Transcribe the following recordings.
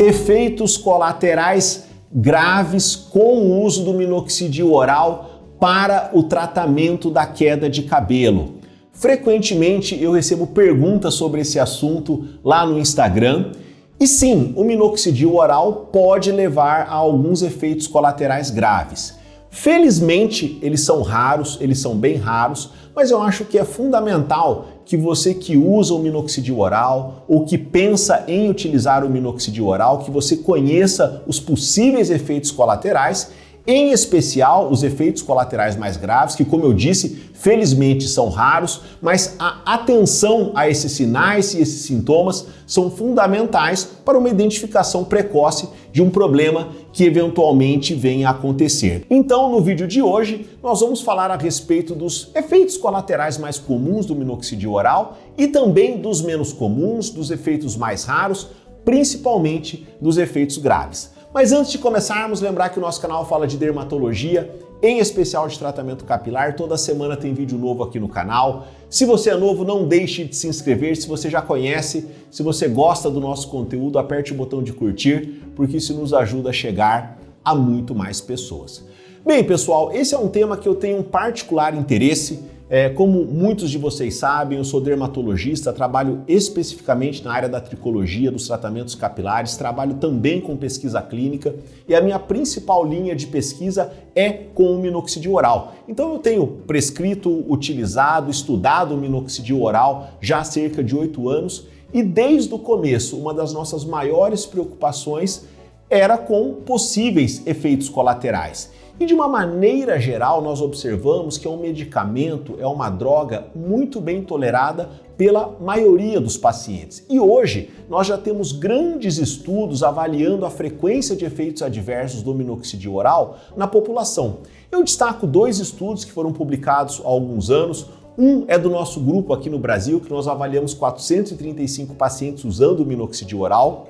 Efeitos colaterais graves com o uso do minoxidil oral para o tratamento da queda de cabelo. Frequentemente eu recebo perguntas sobre esse assunto lá no Instagram. E sim, o minoxidil oral pode levar a alguns efeitos colaterais graves. Felizmente, eles são raros, eles são bem raros, mas eu acho que é fundamental que você que usa o minoxidil oral ou que pensa em utilizar o minoxidil oral, que você conheça os possíveis efeitos colaterais, em especial os efeitos colaterais mais graves, que, como eu disse, felizmente são raros, mas a atenção a esses sinais e esses sintomas são fundamentais para uma identificação precoce de um problema que eventualmente venha a acontecer. Então, no vídeo de hoje, nós vamos falar a respeito dos efeitos colaterais mais comuns do minoxidil oral e também dos menos comuns, dos efeitos mais raros, principalmente dos efeitos graves. Mas antes de começarmos, lembrar que o nosso canal fala de dermatologia, em especial de tratamento capilar. Toda semana tem vídeo novo aqui no canal. Se você é novo, não deixe de se inscrever. Se você já conhece, se você gosta do nosso conteúdo, aperte o botão de curtir, porque isso nos ajuda a chegar a muito mais pessoas. Bem, pessoal, esse é um tema que eu tenho um particular interesse. Como muitos de vocês sabem, eu sou dermatologista, trabalho especificamente na área da tricologia, dos tratamentos capilares, trabalho também com pesquisa clínica e a minha principal linha de pesquisa é com o minoxidil oral. Então eu tenho prescrito, utilizado, estudado o minoxidil oral já há cerca de 8 anos e desde o começo uma das nossas maiores preocupações era com possíveis efeitos colaterais. E de uma maneira geral, nós observamos que é um medicamento, é uma droga muito bem tolerada pela maioria dos pacientes. E hoje nós já temos grandes estudos avaliando a frequência de efeitos adversos do minoxidil oral na população. Eu destaco 2 estudos que foram publicados há alguns anos. Um é do nosso grupo aqui no Brasil, que nós avaliamos 435 pacientes usando o minoxidil oral.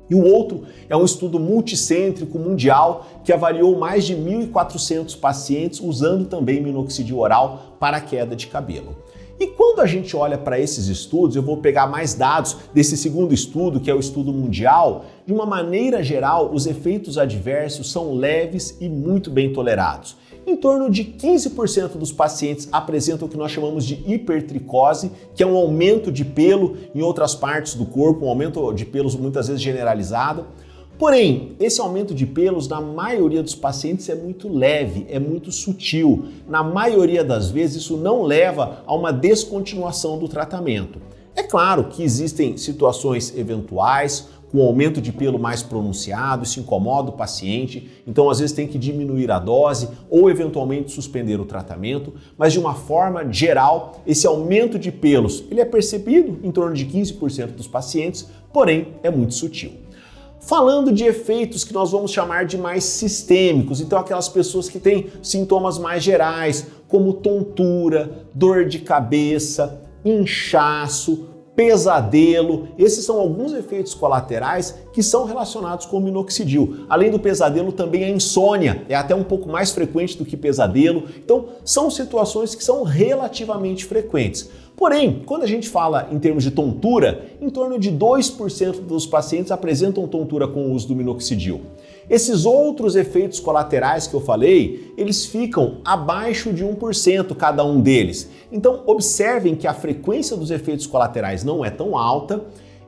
E o outro é um estudo multicêntrico mundial que avaliou mais de 1.400 pacientes usando também minoxidil oral para a queda de cabelo. E quando a gente olha para esses estudos, eu vou pegar mais dados desse segundo estudo, que é o estudo mundial, de uma maneira geral, os efeitos adversos são leves e muito bem tolerados. Em torno de 15% dos pacientes apresentam o que nós chamamos de hipertricose, que é um aumento de pelo em outras partes do corpo, um aumento de pelos muitas vezes generalizado. Porém, esse aumento de pelos na maioria dos pacientes é muito leve, é muito sutil. Na maioria das vezes isso não leva a uma descontinuação do tratamento. É claro que existem situações eventuais, com aumento de pelo mais pronunciado, isso incomoda o paciente, então às vezes tem que diminuir a dose ou eventualmente suspender o tratamento, mas de uma forma geral, esse aumento de pelos ele é percebido em torno de 15% dos pacientes, porém é muito sutil. Falando de efeitos que nós vamos chamar de mais sistêmicos, então aquelas pessoas que têm sintomas mais gerais, como tontura, dor de cabeça, inchaço, pesadelo, esses são alguns efeitos colaterais que são relacionados com o minoxidil. Além do pesadelo, também a insônia é até um pouco mais frequente do que pesadelo, então são situações que são relativamente frequentes. Porém, quando a gente fala em termos de tontura, em torno de 2% dos pacientes apresentam tontura com o uso do minoxidil. Esses outros efeitos colaterais que eu falei, eles ficam abaixo de 1% cada um deles. Então, observem que a frequência dos efeitos colaterais não é tão alta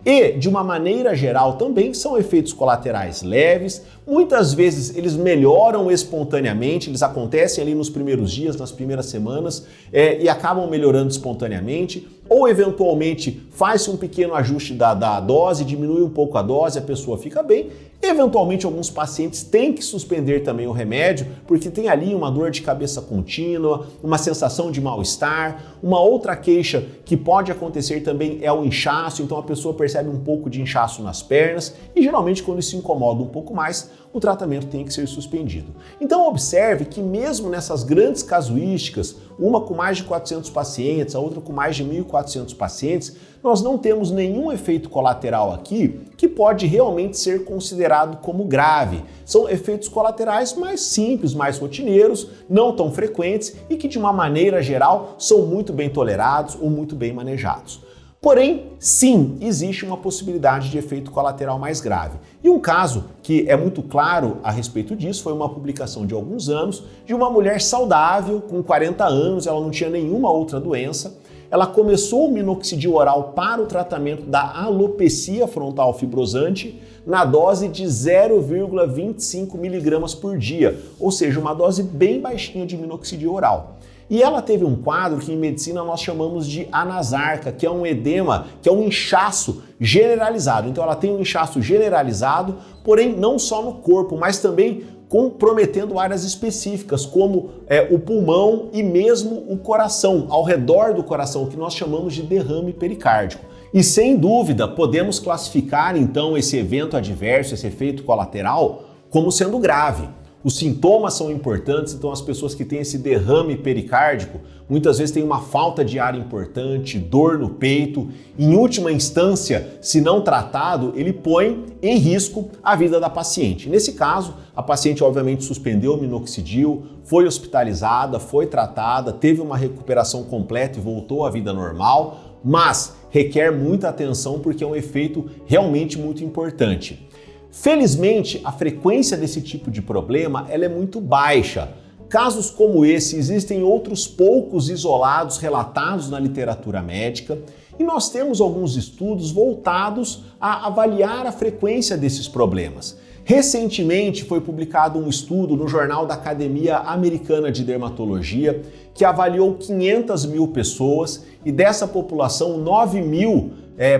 e, de uma maneira geral, também são efeitos colaterais leves. Muitas vezes eles melhoram espontaneamente, eles acontecem ali nos primeiros dias, nas primeiras semanas e acabam melhorando espontaneamente. Ou eventualmente faz-se um pequeno ajuste da dose, diminui um pouco a dose, a pessoa fica bem. Eventualmente alguns pacientes têm que suspender também o remédio, porque tem ali uma dor de cabeça contínua, uma sensação de mal-estar. Uma outra queixa que pode acontecer também é o inchaço, então a pessoa percebe um pouco de inchaço nas pernas e geralmente quando isso incomoda um pouco mais, o tratamento tem que ser suspendido. Então observe que mesmo nessas grandes casuísticas, uma com mais de 400 pacientes, a outra com mais de 1.400 pacientes, nós não temos nenhum efeito colateral aqui que pode realmente ser considerado como grave. São efeitos colaterais mais simples, mais rotineiros, não tão frequentes e que de uma maneira geral são muito bem tolerados ou muito bem manejados. Porém, sim, existe uma possibilidade de efeito colateral mais grave. E um caso que é muito claro a respeito disso foi uma publicação de alguns anos de uma mulher saudável, com 40 anos, ela não tinha nenhuma outra doença. Ela começou o minoxidil oral para o tratamento da alopecia frontal fibrosante na dose de 0,25 miligramas por dia, ou seja, uma dose bem baixinha de minoxidil oral. E ela teve um quadro que em medicina nós chamamos de anasarca, que é um edema, que é um inchaço generalizado. Então ela tem um inchaço generalizado, porém não só no corpo, mas também comprometendo áreas específicas, como o pulmão e mesmo o coração, ao redor do coração, que nós chamamos de derrame pericárdico. E sem dúvida, podemos classificar então esse evento adverso, esse efeito colateral, como sendo grave. Os sintomas são importantes, então as pessoas que têm esse derrame pericárdico muitas vezes têm uma falta de ar importante, dor no peito. Em última instância, se não tratado, ele põe em risco a vida da paciente. Nesse caso, a paciente obviamente suspendeu o minoxidil, foi hospitalizada, foi tratada, teve uma recuperação completa e voltou à vida normal, mas requer muita atenção porque é um efeito realmente muito importante. Felizmente, a frequência desse tipo de problema ela é muito baixa. Casos como esse existem outros poucos isolados relatados na literatura médica e nós temos alguns estudos voltados a avaliar a frequência desses problemas. Recentemente foi publicado um estudo no Jornal da Academia Americana de Dermatologia que avaliou 500 mil pessoas e dessa população 9 mil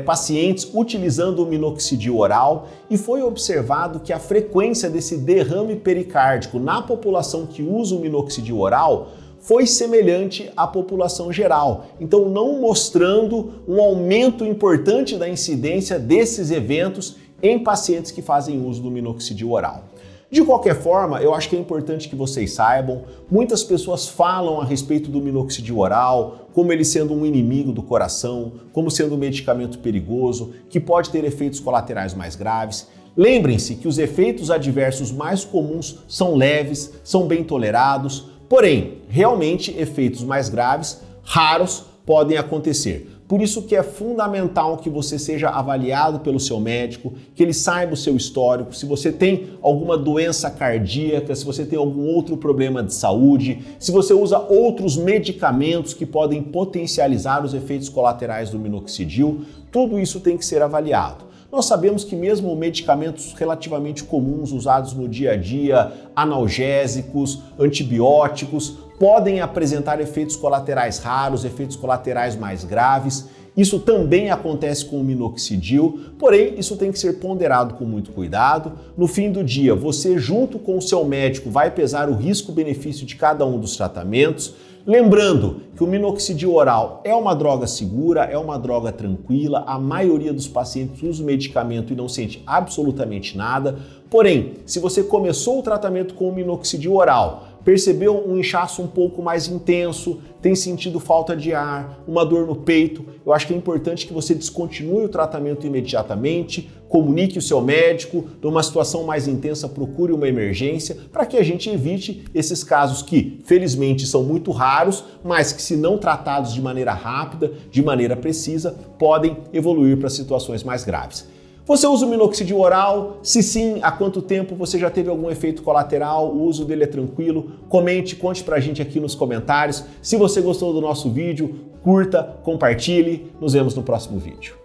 pacientes utilizando o minoxidil oral e foi observado que a frequência desse derrame pericárdico na população que usa o minoxidil oral foi semelhante à população geral, então não mostrando um aumento importante da incidência desses eventos em pacientes que fazem uso do minoxidil oral. De qualquer forma, eu acho que é importante que vocês saibam, muitas pessoas falam a respeito do minoxidil oral, como ele sendo um inimigo do coração, como sendo um medicamento perigoso, que pode ter efeitos colaterais mais graves. Lembrem-se que os efeitos adversos mais comuns são leves, são bem tolerados, porém, realmente efeitos mais graves, raros, podem acontecer. Por isso que é fundamental que você seja avaliado pelo seu médico, que ele saiba o seu histórico, se você tem alguma doença cardíaca, se você tem algum outro problema de saúde, se você usa outros medicamentos que podem potencializar os efeitos colaterais do minoxidil, tudo isso tem que ser avaliado. Nós sabemos que mesmo medicamentos relativamente comuns usados no dia a dia, analgésicos, antibióticos, podem apresentar efeitos colaterais raros, efeitos colaterais mais graves. Isso também acontece com o minoxidil, porém isso tem que ser ponderado com muito cuidado. No fim do dia, você junto com o seu médico vai pesar o risco-benefício de cada um dos tratamentos. Lembrando que o minoxidil oral é uma droga segura, é uma droga tranquila, a maioria dos pacientes usa o medicamento e não sente absolutamente nada. Porém, se você começou o tratamento com o minoxidil oral, percebeu um inchaço um pouco mais intenso, tem sentido falta de ar, uma dor no peito, eu acho que é importante que você descontinue o tratamento imediatamente, comunique o seu médico, numa situação mais intensa procure uma emergência, para que a gente evite esses casos que, felizmente, são muito raros, mas que se não tratados de maneira rápida, de maneira precisa, podem evoluir para situações mais graves. Você usa o minoxidil oral? Se sim, há quanto tempo você já teve algum efeito colateral? O uso dele é tranquilo? Comente, conte pra gente aqui nos comentários. Se você gostou do nosso vídeo, curta, compartilhe. Nos vemos no próximo vídeo.